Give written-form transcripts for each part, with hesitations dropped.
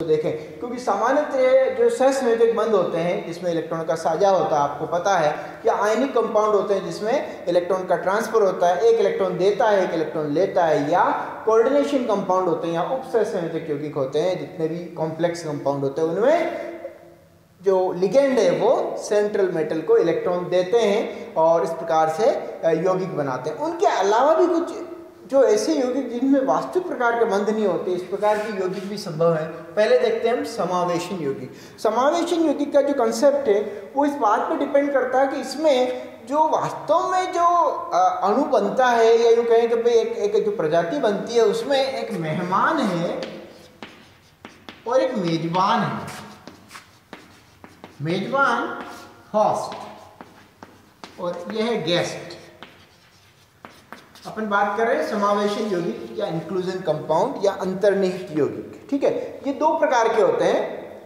तो देखें, क्योंकि सामान्यतः जो सहसंयोजक बंध होते हैं जिसमें इलेक्ट्रॉन का साझा होता है, आपको पता है, या आयनिक कंपाउंड होते हैं जिसमें इलेक्ट्रॉन का ट्रांसफर होता है, एक इलेक्ट्रॉन देता है एक इलेक्ट्रॉन लेता है, या कोऑर्डिनेशन कंपाउंड होते हैं या उप सहसंयोजक यौगिक होते हैं, जितने भी कॉम्प्लेक्स कंपाउंड होते हैं उनमें जो लिगेंड है वो सेंट्रल मेटल को इलेक्ट्रॉन देते हैं और इस प्रकार से यौगिक बनाते हैं। उनके अलावा भी कुछ जो ऐसे यौगिक जिनमें वास्तविक प्रकार के बंध नहीं होते, इस प्रकार के यौगिक भी संभव है। पहले देखते हैं हम समावेशन यौगिक। समावेशन यौगिक का जो कंसेप्ट है वो इस बात पर डिपेंड करता है कि इसमें जो वास्तव में जो अणु बनता है, या यूँ कहें कि भाई एक जो प्रजाति बनती है उसमें एक मेहमान है और एक मेजबान है। मेजबान होस्ट और यह है गेस्ट। अपन बात कर रहे हैं समावेशन यौगिक या इंक्लूजन कंपाउंड या अंतर्निहित यौगिक। ठीक है, ये दो प्रकार के होते हैं,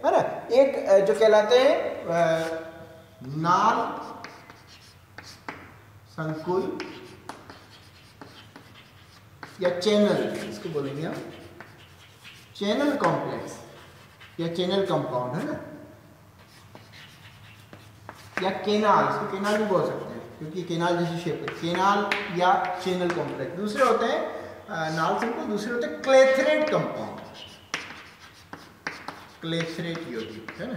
है ना। एक जो कहलाते हैं नाल संकुल या चैनल, इसको बोलेंगे हम चैनल कॉम्प्लेक्स या चैनल कंपाउंड, है ना, या केनाल, इसको केनाल भी बोल सकते हैं क्योंकि केनाल जैसी शेप है, केनाल या चैनल कॉम्प्लेक्स। दूसरे होते हैं नाल संकुल, दूसरे होते हैं क्लेथरेट कंपाउंड, क्लेथरेट यौगिक, है ना।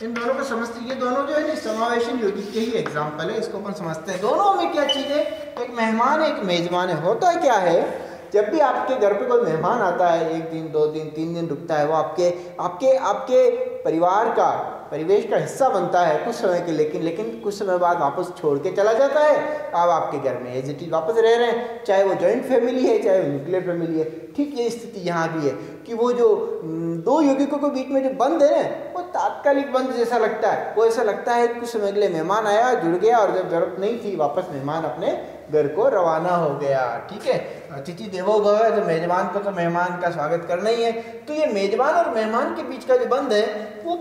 इन दोनों को समझते, ये दोनों जो है ना समावेशन यौगिक के ही एग्जाम्पल है, इसको अपन समझते हैं। दोनों में क्या चीज़ है, एक मेहमान है एक मेजबान है। होता है क्या है, जब भी आपके घर पे कोई मेहमान आता है, 1 दिन 2 दिन 3 दिन रुकता है, वो आपके परिवार का परिवेश का हिस्सा बनता है कुछ समय के, लेकिन कुछ समय बाद वापस छोड़ के चला जाता है। अब आपके घर में एज इट इज वापस रह रहे हैं, चाहे वो जॉइंट फैमिली है चाहे वो न्यूक्लियर फैमिली है। ठीक ये स्थिति यहाँ भी है कि वो जो दो यौगिकों के बीच में जो बंध है ना, वो तात्कालिक बंध जैसा लगता है। वो ऐसा लगता है कुछ समय के लिए मेहमान आया, जुड़ गया, और जब जरूरत नहीं थी वापस मेहमान अपने घर को रवाना हो गया। ठीक है, अतिथि देवो भव है, तो मेजबान को तो मेहमान का स्वागत करना ही है। तो ये मेजबान और मेहमान के बीच का जो बंध है वो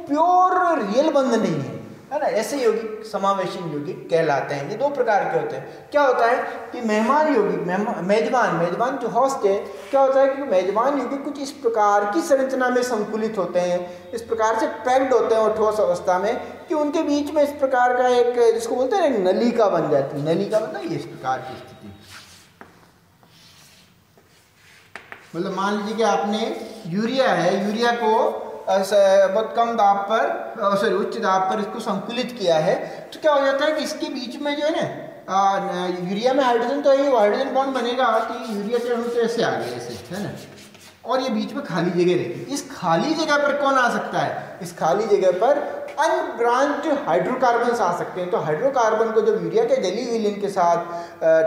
प्योर रियल बंध नहीं है ना। ऐसे यौगिक समावेशन यौगिक कहलाते हैं। ये दो प्रकार के होते हैं। क्या होता है कि मेहमान यौगिक, मेजबान जो होस्ट है, क्या होता है कि मेजबान यौगिक कुछ इस प्रकार की संरचना में संकुलित होते हैं, इस प्रकार से पैक्ड होते हैं और ठोस अवस्था में, कि उनके बीच में इस प्रकार का एक, जिसको बोलते हैं एक नलिका बन जाती है। नलिका मतलब ये इस प्रकार की स्थिति, मतलब मान लीजिए कि आपने यूरिया है, यूरिया को बहुत कम दाब पर, सॉरी उच्च दाब पर इसको संकुलित किया है, तो क्या हो जाता है कि इसके बीच में जो है ना, यूरिया में हाइड्रोजन तो है, वो हाइड्रोजन बॉन्ड बनेगा तो यूरिया के अणु तो ऐसे आ गए ऐसे, है ना, और ये बीच में खाली जगह रहेगी। इस खाली जगह पर कौन आ सकता है, इस खाली जगह पर अनब्रांच्ड हाइड्रोकार्बन आ सकते हैं। तो हाइड्रोकार्बन को जब यूरिया के जली विलीन के साथ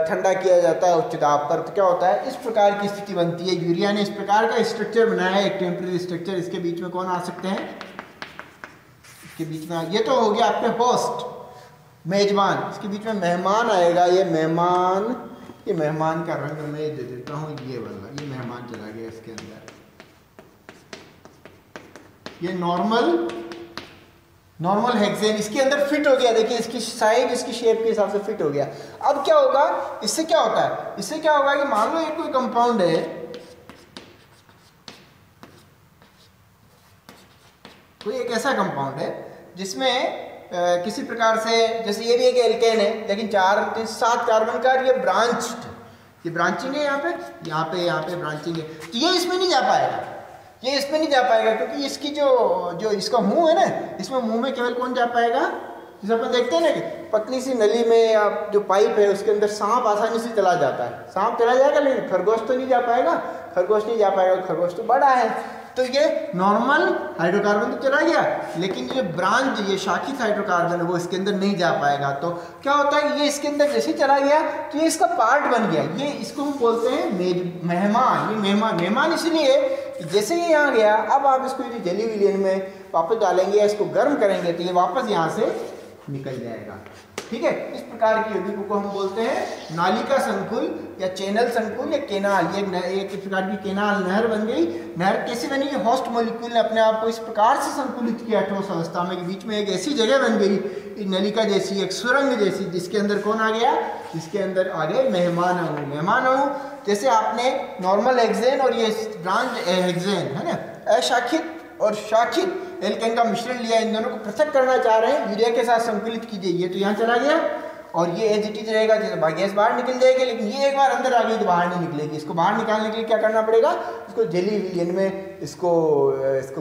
ठंडा किया जाता है उच्च दाब पर, तो क्या होता है, इस प्रकार की स्थिति बनती है। यूरिया ने इस प्रकार का स्ट्रक्चर बनाया है, एक टेम्परेरी स्ट्रक्चर। इसके बीच में कौन आ सकते हैं, इसके बीच में, ये तो हो गया आपके होस्ट मेजबान, इसके बीच में मेहमान आएगा। ये मेहमान का रंग मैं दे देता हूँ, ये वाला, ये मेहमान चला गया इसके अंदर। ये नॉर्मल हेक्सेन इसके अंदर फिट हो गया। देखिए इसकी साइज इसकी शेप के हिसाब से फिट हो गया। अब क्या होगा, इससे क्या होता है, इससे क्या होगा कि मान लो एक कोई कंपाउंड है, कोई एक ऐसा कंपाउंड है जिसमें किसी प्रकार से, जैसे ये भी एक एल्केन है लेकिन 7 कार्बन का, ये ब्रांचिंग है, यहाँ पे ब्रांचिंग है, तो ये इसमें नहीं जा पाएगा, ये इसमें नहीं जा पाएगा, क्योंकि इसकी जो इसका मुंह है ना, इसमें मुंह में केवल कौन जा पाएगा, जैसे अपन देखते हैं ना कि पतली सी नली में या जो पाइप है उसके अंदर सांप आसानी से चला जाता है, सांप चला जाएगा, लेकिन खरगोश तो नहीं जा पाएगा, खरगोश तो बड़ा है। तो ये नॉर्मल हाइड्रोकार्बन तो चला गया, लेकिन ये ब्रांच, ये शाखित हाइड्रोकार्बन है वो इसके अंदर नहीं जा पाएगा। तो क्या होता है, ये इसके अंदर जैसे चला गया तो ये इसका पार्ट बन गया। ये इसको हम बोलते हैं मेहमान। ये मेहमान इसलिए जैसे ये यहाँ गया, अब आप इसको यदि जली विलीन में वापस डालेंगे या इसको गर्म करेंगे तो ये वापस यहाँ से निकल जाएगा। ठीक है। इस प्रकार की यौगिकों को हम बोलते हैं नालिका संकुल या चैनल संकुल या केनाल। ये एक प्रकार की केनाल नहर बन गई। नहर कैसे बनी? होस्ट मॉलिक्यूल ने अपने आप को इस प्रकार से संकुलित किया ठोस अवस्था में कि बीच में एक ऐसी जगह बन गई, एक नलिका जैसी, एक सुरंग जैसी, जिसके अंदर कौन आ गया? जिसके अंदर आ गए मेहमान अणु। मेहमान अणु जैसे आपने नॉर्मल हेक्सेन और ये ब्रांच हेक्सेन है ना, अशाखित और शाखित एल्केन का मिश्रण लिया, इन दोनों को पृथक करना चाह रहे हैं, यूरिया के साथ संकुलित कीजिए। ये तो यहाँ चला गया और ये एज इट इज रहेगा, जैसे गैस बाहर निकल जाएगी, लेकिन ये एक बार अंदर आ गई तो बाहर नहीं निकलेगी। इसको बाहर निकालने के लिए क्या करना पड़ेगा? इसको जेली विलियन में इसको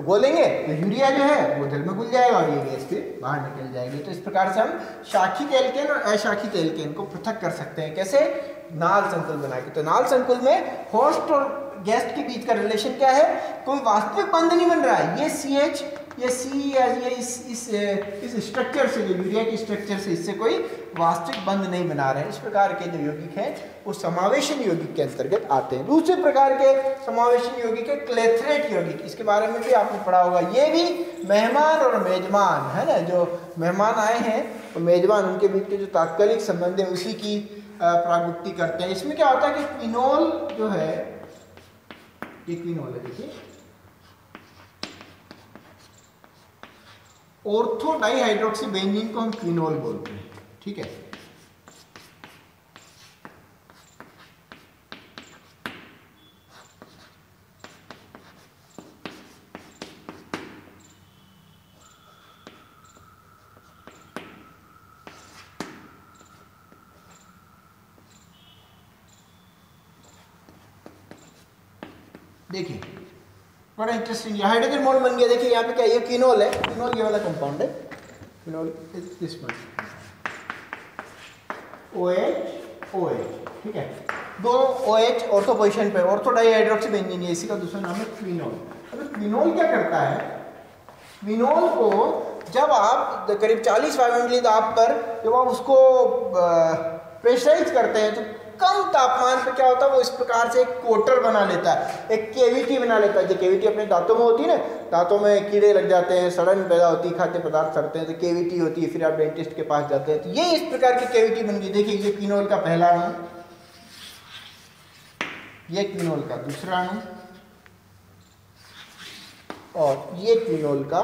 गोलेंगे तो यूरिया जो है वो जल में घुल जाएगा और ये गैस फिर बाहर निकल जाएगी। तो इस प्रकार से हम शाखित एल्केन और अशाखित एल्केन को पृथक कर सकते हैं। कैसे? नाल संकुल बना के। तो नाल संकुल में होस्ट और गेस्ट के बीच का रिलेशन क्या है? कोई वास्तविक बंध नहीं बन रहा है। ये CH, ये C या ये इस स्ट्रक्चर से, जो यूरिया की स्ट्रक्चर से, इससे कोई वास्तविक बंध नहीं बना रहे हैं। इस प्रकार के जो यौगिक हैं वो समावेशन यौगिक के अंतर्गत आते हैं। दूसरे प्रकार के समावेशन यौगिक है क्लेथरेट यौगिक। इसके बारे में भी आपने पढ़ा होगा। ये भी मेहमान और मेजबान है ना, जो मेहमान आए हैं और मेजबान, उनके बीच के जो तात्कालिक संबंध है उसी की प्रागुक्ति करते हैं। इसमें क्या होता है कि क्विनोल जो है, ये क्विनोल है, देखिए ऑर्थो डाइहाइड्रोक्सी बेंजीन को हम क्विनोल बोलते हैं, ठीक है। देखिए बड़ा इंटरेस्टिंग हाइड्रोजन बॉन्ड बन गया। देखिए यहाँ पे क्या, ये क्विनोल है, क्विनोल ये वाला कंपाउंड है, क्विनोल दिस वन, OH, ठीक है। दो OH ऑर्थो पोजीशन पे, ऑर्थो डाइहाइड्रोक्सी बेंजीन, ये इसी का दूसरा नाम है क्विनोल। अब क्विनोल क्या करता है? क्विनोल को जब आप करीब 40 मिली दाब पर जब आप उसको प्रेशराइज करते हैं तो कम तापमान पे क्या होता है, वो इस प्रकार से एक कोटर बना लेता है, एक केविटी बना लेता है। जो केविटी अपने दांतों में होती है ना, दांतों में कीड़े लग जाते हैं, सड़न पैदा होती है, खाद्य पदार्थ सड़ते हैं तो केविटी होती है, फिर आप डेंटिस्ट के पास जाते हैं तो ये इस प्रकार की केविटी बन गई। देखिए ये क्विनोल का पहला अणु, ये क्विनोल का दूसरा अणु और ये क्विनोल का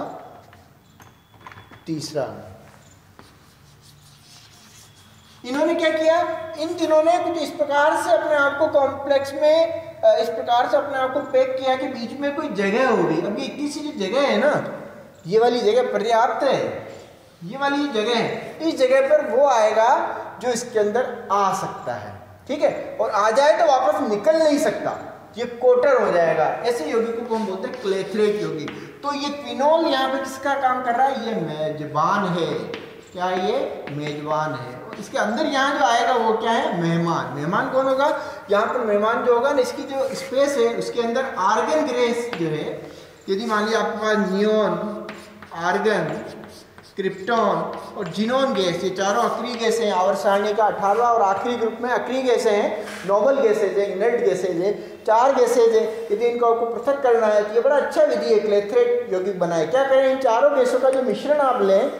तीसरा अणु। इन्होंने क्या किया? इन तीनों ने कुछ इस प्रकार से अपने आप को कॉम्प्लेक्स में इस प्रकार से अपने आप को पैक किया कि बीच में कोई जगह हो गई। अब ये इतनी सी जो जगह है ना, ये वाली जगह पर्याप्त है, ये वाली जगह है, इस जगह पर वो आएगा जो इसके अंदर आ सकता है, ठीक है, और आ जाए तो वापस निकल नहीं सकता, ये कोटर हो जाएगा। ऐसे यौगिकों को हम बोलते हैं क्लेथरेट यौगिक। तो ये क्विनोल यहाँ पे किसका काम कर रहा है? ये मेजबान है। क्या ये मेजबान है? इसके अंदर यहाँ जो आएगा वो क्या है? मेहमान। मेहमान कौन होगा? यहाँ पर मेहमान जो होगा ना, इसकी जो स्पेस है उसके अंदर आर्गन गैस जो है, यदि मान लीजिए आपके पास नियोन, आर्गन, क्रिप्टॉन और जिनोन गैस, ये चारों अक्रिय गैसें हैं। आवर्त सारणी का 18वां और आखिरी ग्रुप में अक्रिय गैसें हैं, नोबल गैसेज है, इनर्ट गैसेज है, 4 गैसेज है। यदि इनको आपको पृथक करना है तो ये बड़ा अच्छा विधि है, क्लेथरेट यौगिक बनाए। क्या करें? इन चारों गैसों का जो मिश्रण आप लें,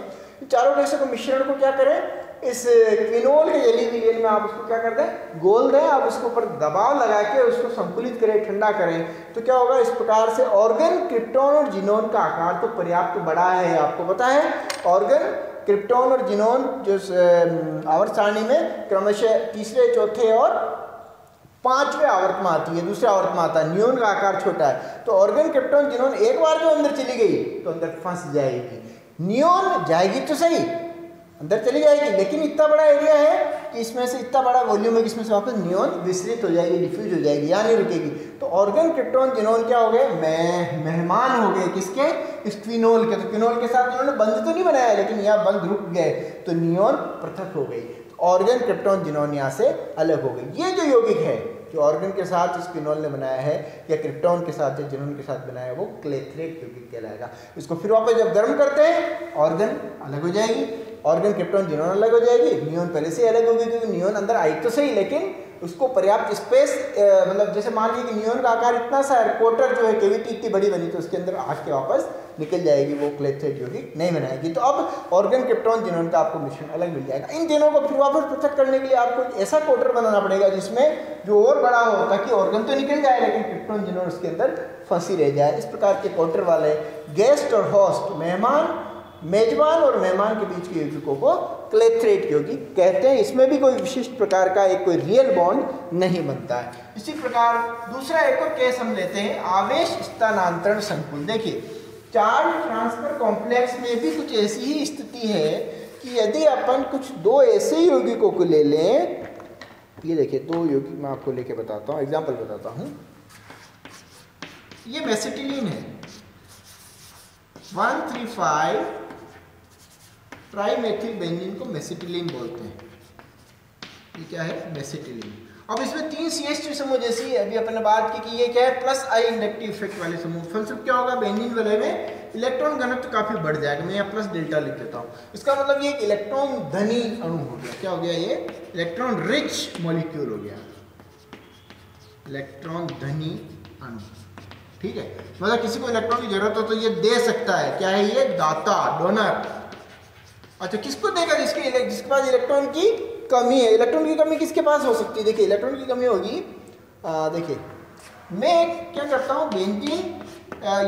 चारों गैसों के मिश्रण को क्या करें? इस क्विनोल के जेली विलियन में आप उसको क्या कर दें? गोल दें। आप उसके ऊपर दबाव लगा के उसको संकुलित करें, ठंडा करें, तो क्या होगा? इस प्रकार से ऑर्गन, क्रिप्टॉन और जिनोन का आकार तो पर्याप्त बड़ा है। आपको पता है ऑर्गन, क्रिप्टॉन और जिनोन जो आवर्त सारणी में क्रमशः तीसरे, चौथे और 5वें आवर्त में आती है, दूसरे आवर्त में आता है। नियोन का आकार छोटा है, तो ऑर्गन, क्रिप्टॉन, जिनोन एक बार जो अंदर चली गई तो अंदर फंस जाएगी। नियोन जाएगी तो सही, अंदर चली जाएगी, लेकिन इतना बड़ा एरिया है कि इसमें से इतना बड़ा वॉल्यूम है कि इसमें से वापस नियोन विसरित हो जाएगी, डिफ्यूज हो जाएगी, यहाँ नहीं रुकेगी। तो ऑर्गन, क्रिप्टॉन, जिनोन क्या हो गए? मेहमान हो गए किसके? इस क्विनोल के। तो क्विनोल के साथ उन्होंने बंध तो नहीं बनाया, लेकिन यहाँ बंध रुक गए, तो नियोन पृथक हो गई। ऑर्गन, क्रिप्टॉन, जिनोन यहाँ से अलग हो गई। ये जो यौगिक है जो ऑर्गन के साथ इस क्विनोल ने बनाया है या क्रिप्टॉन के साथ या जिनोन के साथ बनाया है, वो क्लेथरेट यौगिक कहलाएगा। इसको फिर वापस जब गर्म करते हैं, ऑर्गन अलग हो जाएगी, ऑर्गन, क्रिप्टॉन, जिनोन अलग हो जाएगी, नियोन पहले से अलग होगी, क्योंकि नियोन अंदर आई तो सही, लेकिन उसको पर्याप्त स्पेस, मतलब जैसे मान लीजिए कि नियॉन का आकार इतना सा है, क्वार्टर जो है कैविटी इतनी बड़ी बनी तो उसके अंदर आग के वापस निकल जाएगी, वो क्लेथरेट यौगिक नहीं बनाएगी। तो अब ऑर्गन क्रिप्टॉन जिनोन का आपको मिश्रण अलग मिल जाएगा। इन तीनों को फिर वापस पृथक करने के लिए आपको ऐसा कोटर बनाना पड़ेगा जिसमें जो और बड़ा हो, ताकि ऑर्गन तो निकल जाए लेकिन क्रिप्टॉन जिनोन उसके अंदर फंसी रह जाए। इस प्रकार के कोटर वाले गेस्ट और होस्ट, मेजबान और मेहमान के बीच के यौगिकों को क्लेथरेट यौगिक कहते हैं। इसमें भी कोई विशिष्ट प्रकार का एक कोई रियल बॉन्ड नहीं बनता है। इसी प्रकार दूसरा एक और केस हम लेते हैं, आवेश स्थानांतरण संकुल। देखिए चार्ज ट्रांसफर कॉम्प्लेक्स में भी कुछ ऐसी ही स्थिति है कि यदि अपन कुछ दो ऐसे यौगिकों को ले लें, ये देखिए दो यौगिक मैं आपको लेके बताता हूँ, एग्जाम्पल बताता हूँ। ये मेसिटिलीन है, 135 ट्राइमेथिल बेंजीन को मेसिटिलीन बोलते हैं। ये क्या है? मेसिटिलीन। अब इसमें 3 CH2 समूह, जैसी अभी अपन ने बात की कि ये क्या है, प्लस आई इंडक्टिव इफेक्ट वाले समूह। फलस्वरूप क्या होगा, बेंजीन वाले में इलेक्ट्रॉन घनत्व काफी बढ़ जाएगा। मैं यहाँ प्लस डेल्टा लिख देता हूँ। इसका मतलब ये एक इलेक्ट्रॉन धनी अणु हो गया। क्या हो गया? ये इलेक्ट्रॉन रिच मॉलिक्यूल हो गया, इलेक्ट्रॉन धनी अणु। ठीक है, मतलब किसी को इलेक्ट्रॉन की जरूरत हो तो ये दे सकता है। क्या है ये? दाता, डोनर। अच्छा, किसको देगा? जिसके पास इलेक्ट्रॉन की कमी है। इलेक्ट्रॉन की कमी किसके पास हो सकती है? देखिए इलेक्ट्रॉन की कमी होगी, देखिए मैं क्या करता हूँ, बेंजीन,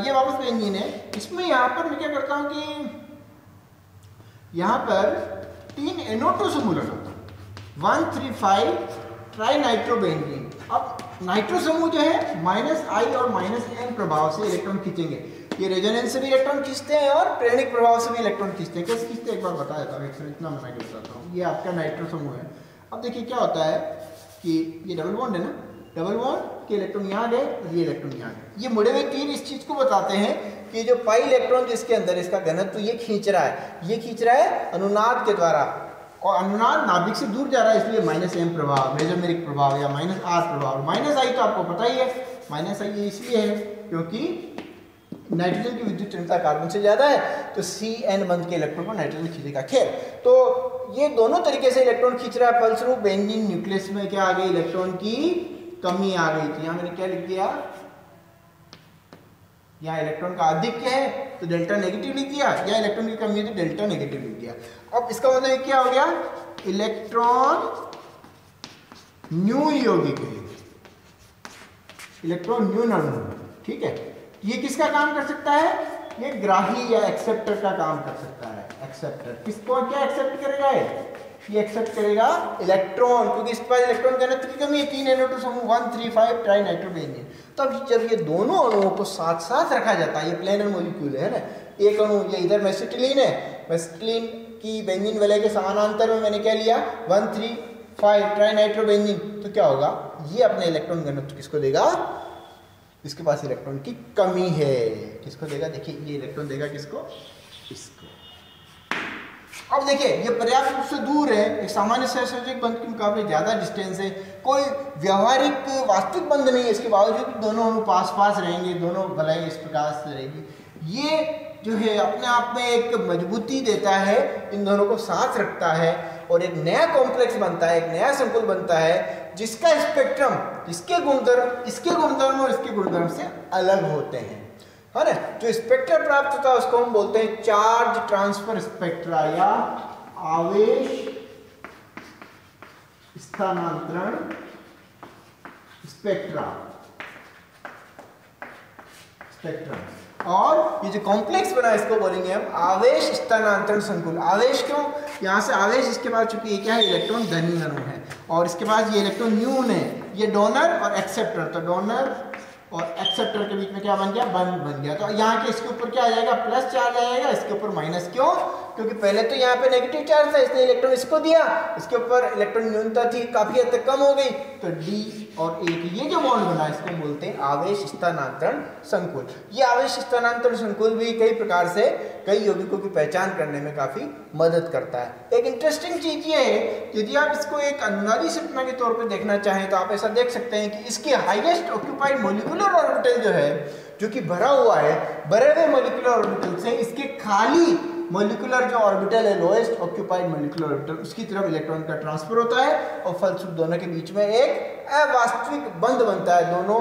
ये वापस बेंजीन है, इसमें यहाँ पर मैं क्या करता हूँ कि यहाँ पर 3 NO2 समूह लगाता हूँ, 135 ट्राई नाइट्रोबेंजीन। अब नाइट्रो समूह जो है -I और -N प्रभाव से इलेक्ट्रॉन खींचेंगे। ये रेजोनेंस से भी इलेक्ट्रॉन खींचते हैं और प्रेरणिक प्रभाव से भी इलेक्ट्रॉन खींचते हैं। कैसे खींचते हैं एक बार बता देता हूँ, इतना मैं बताता हूँ। ये आपका नाइट्रो समूह है। अब देखिए क्या होता है कि ये डबल बॉन्ड है ना, डबल बॉन्ड के इलेक्ट्रॉन यहाँ गए और ये इलेक्ट्रॉन यहाँ गए। ये मुड़े हुए तीर इस चीज को बताते हैं कि जो पाई इलेक्ट्रॉन जिसके अंदर इसका घनत्व ये खींच रहा है, ये खींच रहा है अनुनाद के द्वारा, और अनुनाद नाभिक से दूर जा रहा है, इसलिए -M प्रभाव, मेसोमेरिक प्रभाव या -R प्रभाव। -I तो आपको पता ही है, -I ये इसलिए है क्योंकि नाइट्रोजन की विद्युत चंद्रता कार्बन से ज्यादा है, तो CN बंध के इलेक्ट्रॉन को नाइट्रोजन खींचेगा। खैर, तो ये दोनों तरीके से इलेक्ट्रॉन खींच रहा है। फलस्वरूप बेंजीन न्यूक्लियस में क्या आ गई? इलेक्ट्रॉन की कमी आ गई थी। यहाँ मैंने क्या लिख दिया, यहाँ इलेक्ट्रॉन का आधिक्य है तो डेल्टा नेगेटिव लिख दिया, या इलेक्ट्रॉन की कमी है तो डेल्टा नेगेटिव लिख दिया। अब इसका मतलब क्या हो गया? इलेक्ट्रॉन न्यू यौगिक है, इलेक्ट्रॉन न्यू अणु। ठीक है, ये किसका काम कर सकता है? ये ग्राही या एक्सेप्टर का काम कर सकता है। एक्सेप्टर किसको क्या एक्सेप्ट करेगा? ये एक्सेप्ट करेगा इलेक्ट्रॉन, क्योंकि इसके पास इलेक्ट्रॉन घनत्व की कमी है, 3 NO2 समूह, 135 ट्राई नाइट्रोबेंजीन। तब जब ये दोनों अणुओं को साथ साथ रखा जाता है, ये प्लेनर मॉलिक्यूल है ना, एक अणु ये इधर मेसिटिलीन है, मेसिटिलीन की बेंजीन वलय के समानांतर में मैंने क्या लिया? 135 ट्राई नाइट्रोबेंजीन। तो क्या होगा? ये अपने इलेक्ट्रॉन घनत्व किसको देगा? इसके पास इलेक्ट्रॉन की कमी है, किसको देगा? देखिए ये इलेक्ट्रॉन देगा किसको? इसको। अब देखिए ये पर्याप्त रूप से दूर है, एक सामान्य सहसंयोजक बंध के मुकाबले ज्यादा डिस्टेंस है, कोई व्यवहारिक वास्तविक बंध नहीं है, इसके बावजूद भी दोनों अणु पास पास रहेंगे, दोनों वलय इस प्रकार से रहेगी। ये जो है अपने आप में एक मजबूती देता है, इन दोनों को साथ रखता है और एक नया कॉम्प्लेक्स बनता है, एक नया संकुल बनता है जिसका स्पेक्ट्रम, इसके गुणधर्म और इसके गुणधर्म से अलग होते हैं, है ना। जो स्पेक्ट्रा प्राप्त होता है उसको हम बोलते हैं चार्ज ट्रांसफर स्पेक्ट्रा या आवेश स्थानांतरण स्पेक्ट्रा। और ये जो कॉम्प्लेक्स बना इसको बोलेंगे हम आवेश स्थानांतरण संकुल। आवेश क्यों? यहाँ से आवेश, इसके बाद चूंकि ये क्या है? इलेक्ट्रॉन धनी अणु है, और इसके बाद ये इलेक्ट्रॉन न्यून है, ये डोनर और एक्सेप्टर। तो डोनर और एक्सेप्टर के बीच में क्या बन गया? बन गया। तो यहाँ के इसके ऊपर क्या आ जाएगा? प्लस चार्ज आएगा, इसके ऊपर माइनस। क्यों? क्योंकि पहले तो यहाँ पे नेगेटिव चार्ज था, इसने इलेक्ट्रॉन इसको दिया, इसके ऊपर इलेक्ट्रॉन न्यूनता थी, काफी हद तक कम हो गई, तो D और A की ये जो बॉन्ड बना इसको बोलते हैं आवेश स्थानांतरण संकुल। ये आवेश स्थानांतरण संकुल भी कई प्रकार से कई यौगिकों की पहचान करने में काफी मदद करता है। एक इंटरेस्टिंग चीज ये है, यदि आप इसको एक अनुनादी संरचना के तौर पर देखना चाहें तो आप ऐसा देख सकते हैं कि इसके हाईएस्ट ऑक्यूपाइड मॉलिक्यूलर ऑर्बिटल जो है, जो कि भरा हुआ है, भरे हुए मॉलिक्यूलर ऑर्बिटल से इसके खाली मॉलिक्यूलर जो ऑर्बिटल है लोएस्ट ऑक्यूपाइड मॉलिक्यूलर ऑर्बिटल उसकी तरफ इलेक्ट्रॉन का ट्रांसफर होता है और फलस्वरूप दोनों के बीच में एक अवास्तविक बंध बनता है। दोनों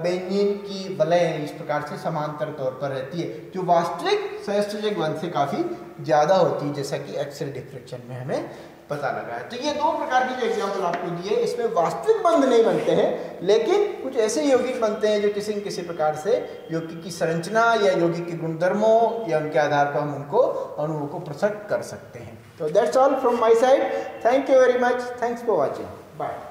बेंजीन की वलय इस प्रकार से समांतर तौर पर रहती है जो वास्तविक सहस्त्रजक बंध से काफ़ी ज़्यादा होती है, जैसा कि एक्सरे डिफ्रेक्शन में हमें पता लगा है। तो ये दो प्रकार की जो एग्जाम्पल आपको दिए इसमें वास्तविक बंध नहीं बनते हैं, लेकिन कुछ ऐसे यौगिक बनते हैं जो किसी न किसी प्रकार से यौगिक की संरचना या यौगिक के गुणधर्मों या उनके आधार पर हम उनको अणुओं को पृथक कर सकते हैं। तो that's all from my side. Thank you very much. Thanks for watching. Bye.